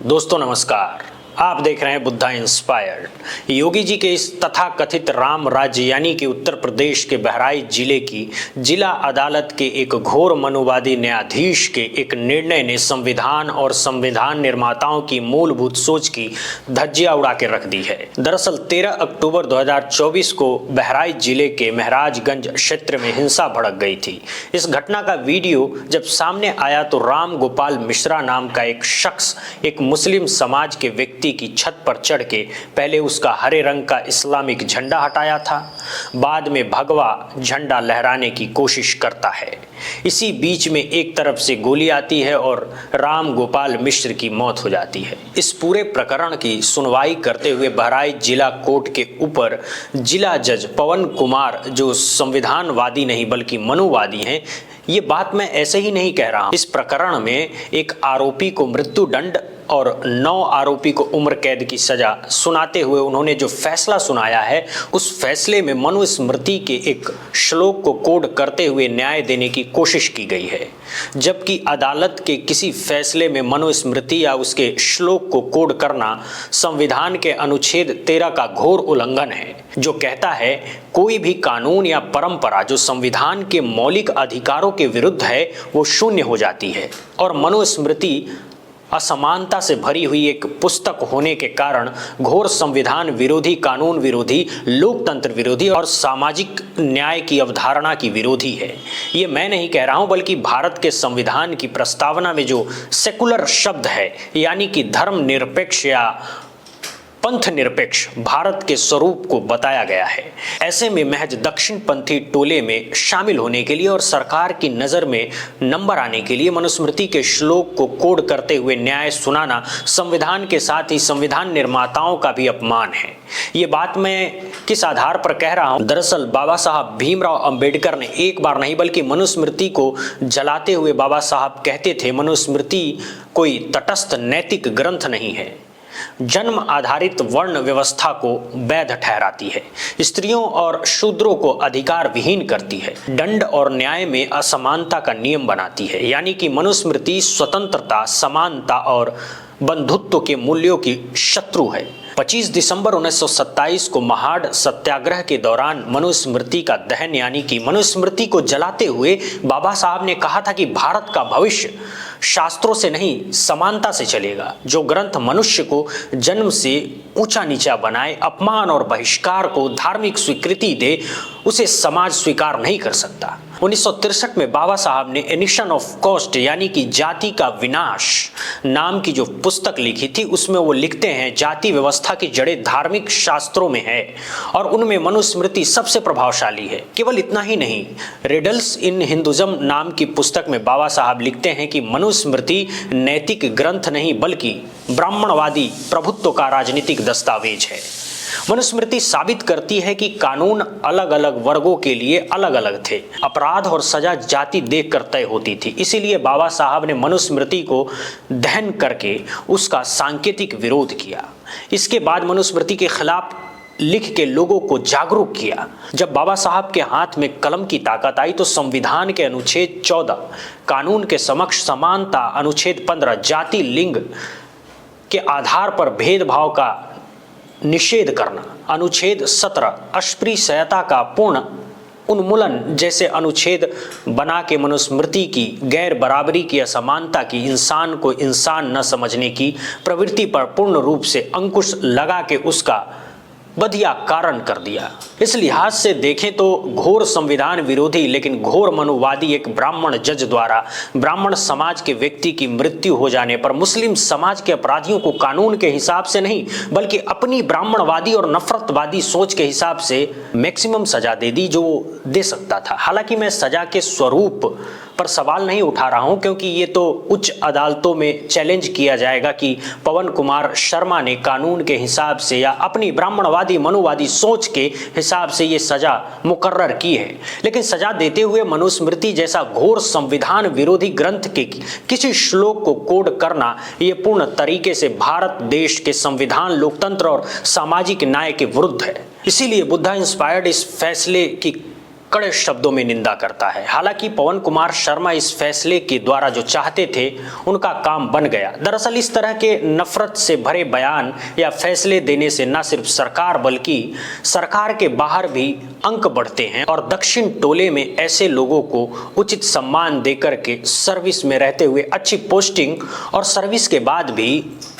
दोस्तों नमस्कार। आप देख रहे हैं बुद्धा इंस्पायर्ड। योगी जी के इस तथाकथित राम राज्य यानी कि उत्तर प्रदेश के बहराइच जिले की जिला अदालत के एक घोर मनुवादी न्यायाधीश के एक निर्णय ने संविधान और संविधान निर्माताओं की मूलभूत सोच की धज्जियां उड़ा के रख दी है। दरअसल 13 अक्टूबर 2024 को बहराइच जिले के महराजगंज क्षेत्र में हिंसा भड़क गई थी। इस घटना का वीडियो जब सामने आया तो राम गोपाल मिश्रा नाम का एक शख्स एक मुस्लिम समाज के व्यक्ति की छत पर चढ़ के पहले उसका हरे रंग का इस्लामिक झंडा हटाया था, बाद में भगवा झंडा लहराने की कोशिश करता है। इसी बीच में एक तरफ से गोली आती है और राम गोपाल मिश्र की मौत हो जाती है। इस पूरे प्रकरण की सुनवाई करते हुए बहराइच जिला कोर्ट के ऊपर जिला जज पवन कुमार, जो संविधानवादी नहीं बल्कि मनुवादी हैं, ये बात मैं ऐसे ही नहीं कह रहा हूं। इस प्रकरण में एक आरोपी को मृत्युदंड और 9 आरोपी को उम्र कैद की सजा सुनाते हुए उन्होंने जो फैसला सुनाया है, उस फैसले में मनुस्मृति के एक श्लोक को कोड करते हुए न्याय देने की कोशिश की गई है, जबकि अदालत के किसी फैसले में मनुस्मृति या उसके श्लोक को कोड करना संविधान के अनुच्छेद 13 का घोर उल्लंघन है, जो कहता है कोई भी कानून या परंपरा जो संविधान के मौलिक अधिकारों के विरुद्ध है वो शून्य हो जाती है। और मनुस्मृति असमानता से भरी हुई एक पुस्तक होने के कारण घोर संविधान विरोधी, कानून विरोधी, लोकतंत्र विरोधी और सामाजिक न्याय की अवधारणा की विरोधी है। ये मैं नहीं कह रहा हूं, बल्कि भारत के संविधान की प्रस्तावना में जो सेकुलर शब्द है यानी कि धर्मनिरपेक्ष या पंथ निरपेक्ष भारत के स्वरूप को बताया गया है। ऐसे में महज दक्षिणपंथी टोले में शामिल होने के लिए और सरकार की नज़र में नंबर आने के लिए मनुस्मृति के श्लोक को कोड करते हुए न्याय सुनाना संविधान के साथ ही संविधान निर्माताओं का भी अपमान है। ये बात मैं किस आधार पर कह रहा हूँ? दरअसल बाबा साहब भीमराव अंबेडकर ने एक बार नहीं बल्कि मनुस्मृति को जलाते हुए बाबा साहब कहते थे, मनुस्मृति कोई तटस्थ नैतिक ग्रंथ नहीं है, जन्म आधारित वर्ण व्यवस्था को वैध ठहराती है, स्त्रियों और शूद्रों को अधिकार विहीन करती है, दंड और न्याय में असमानता का नियम बनाती है। यानी कि मनुस्मृति स्वतंत्रता, समानता और बंधुत्व के मूल्यों की शत्रु है। 25 दिसंबर 1927 को महाड़ सत्याग्रह के दौरान मनुस्मृति का दहन यानी कि मनुस्मृति को जलाते हुए बाबा साहब ने कहा था कि भारत का भविष्य शास्त्रों से नहीं समानता से चलेगा। जो ग्रंथ मनुष्य को जन्म से ऊंचा नीचा बनाए, अपमान और बहिष्कार को धार्मिक स्वीकृति दे, उसे समाज स्वीकार नहीं कर सकता। 1963 में बाबा साहब ने एनिशन ऑफ कॉस्ट यानी कि जाति का विनाश नाम की जो पुस्तक लिखी थी, उसमें वो लिखते हैं जाति व्यवस्था की जड़ें धार्मिक शास्त्रों में है और उनमें मनुस्मृति सबसे प्रभावशाली है। केवल इतना ही नहीं, रिडल्स इन हिंदुज्म नाम की पुस्तक में बाबा साहब लिखते हैं कि मनुस्मृति नैतिक ग्रंथ नहीं बल्कि ब्राह्मणवादी प्रभुत्व का राजनीतिक दस्तावेज है। मनुस्मृति साबित करती है कि कानून अलग अलग वर्गों के लिए अलग अलग थे, अपराध और सजा जाति देखकर तय होती थी। इसीलिए बाबा साहब ने मनुस्मृति को दहन करके उसका सांकेतिक विरोध किया। इसके बाद मनुस्मृति के खिलाफ लिख के लोगों को जागरूक किया। जब बाबा साहब के हाथ में कलम की ताकत आई तो संविधान के अनुच्छेद 14 कानून के समक्ष समानता, अनुच्छेद 15 जाति लिंग के आधार पर भेदभाव का निषेध करना, अनुच्छेद 17 अस्पृश्यता का पूर्ण उन्मूलन जैसे अनुच्छेद बना के मनुस्मृति की गैर बराबरी की, असमानता की, इंसान को इंसान न समझने की प्रवृत्ति पर पूर्ण रूप से अंकुश लगा के उसका बढ़िया कारण कर दिया। इस लिहाज से देखें तो घोर संविधान विरोधी लेकिन घोर मनुवादी एक ब्राह्मण जज द्वारा ब्राह्मण समाज के व्यक्ति की मृत्यु हो जाने पर मुस्लिम समाज के अपराधियों को कानून के हिसाब से नहीं बल्कि अपनी ब्राह्मणवादी और नफरतवादी सोच के हिसाब से मैक्सिमम सजा दे दी जो वो दे सकता था। हालांकि मैं सजा के स्वरूप पर सवाल नहीं उठा रहा हूं, क्योंकि ये तो उच्च अदालतों में चैलेंज किया जाएगा कि पवन कुमार शर्मा ने कानून के हिसाब से या अपनी ब्राह्मणवादी मनुवादी सोच के हिसाब से ये सजा मुकर्रर की है। लेकिन सजा देते हुए मनुस्मृति जैसा घोर संविधान विरोधी ग्रंथ के किसी श्लोक को कोड करना ये पूर्ण तरीके से भारत देश के संविधान, लोकतंत्र और सामाजिक न्याय के विरुद्ध है। इसीलिए बुद्धा इंस्पायर्ड इस फैसले की कड़े शब्दों में निंदा करता है। हालांकि पवन कुमार शर्मा इस फैसले के द्वारा जो चाहते थे उनका काम बन गया। दरअसल इस तरह के नफरत से भरे बयान या फैसले देने से न सिर्फ सरकार बल्कि सरकार के बाहर भी अंक बढ़ते हैं और दक्षिण टोले में ऐसे लोगों को उचित सम्मान देकर के सर्विस में रहते हुए अच्छी पोस्टिंग और सर्विस के बाद भी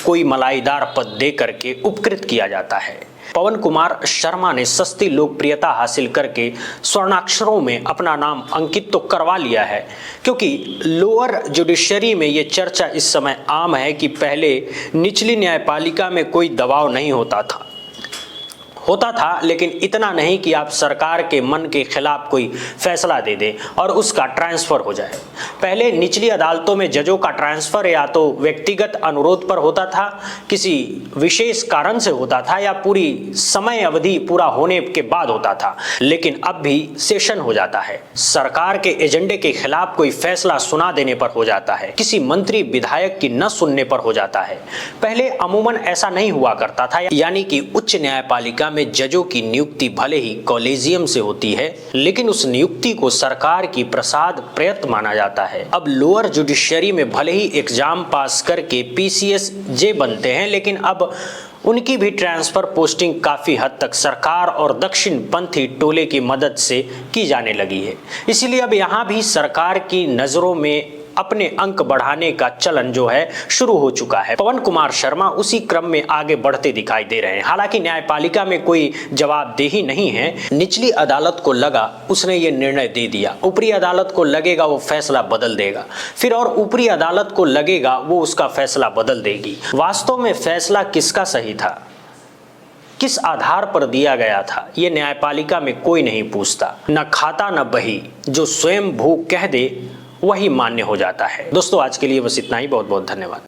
कोई मलाईदार पद दे करके उपकृत किया जाता है। पवन कुमार शर्मा ने सस्ती लोकप्रियता हासिल करके स्वर्णाक्षरों में अपना नाम अंकित तो करवा लिया है, क्योंकि लोअर जुडिशरी में ये चर्चा इस समय आम है कि पहले निचली न्यायपालिका में कोई दबाव नहीं होता था, लेकिन इतना नहीं कि आप सरकार के मन के खिलाफ कोई फैसला दे दें और उसका ट्रांसफ़र हो जाए। पहले निचली अदालतों में जजों का ट्रांसफ़र या तो व्यक्तिगत अनुरोध पर होता था, किसी विशेष कारण से होता था, या पूरी समय अवधि पूरा होने के बाद होता था। लेकिन अब भी सेशन हो जाता है, सरकार के एजेंडे के खिलाफ कोई फैसला सुना देने पर हो जाता है, किसी मंत्री विधायक की न सुनने पर हो जाता है। पहले अमूमन ऐसा नहीं हुआ करता था, यानी कि उच्च न्यायपालिका में जजों की नियुक्ति भले ही कॉलेजियम से होती है, लेकिन उस नियुक्ति को सरकार की प्रसाद प्रयत्न माना जाता है। अब लोअर जुडिशरी में भले ही एग्जाम पास करके पीसीएस जे बनते हैं, लेकिन अब उनकी भी ट्रांसफर पोस्टिंग काफ़ी हद तक सरकार और दक्षिणपंथी टोले की मदद से की जाने लगी है। इसीलिए अब यहाँ भी सरकार की नज़रों में अपने अंक बढ़ाने का चलन जो है शुरू हो चुका है। पवन कुमार शर्मा उसी क्रम में आगे बढ़ते दिखाई दे रहे हैं। हालांकि न्यायपालिका में कोई जवाबदेही नहीं है। निचली अदालत को लगा उसने ये निर्णय दे दिया, ऊपरी अदालत को लगेगा वो फैसला बदल देगा, फिर और ऊपरी अदालत को लगेगा वो उसका फैसला बदल देगी। वास्तव में फैसला किसका सही था, किस आधार पर दिया गया था, ये न्यायपालिका में कोई नहीं पूछता। न खाता न बही, जो स्वयं भू कह दे वही मान्य हो जाता है। दोस्तों आज के लिए बस इतना ही। बहुत बहुत धन्यवाद।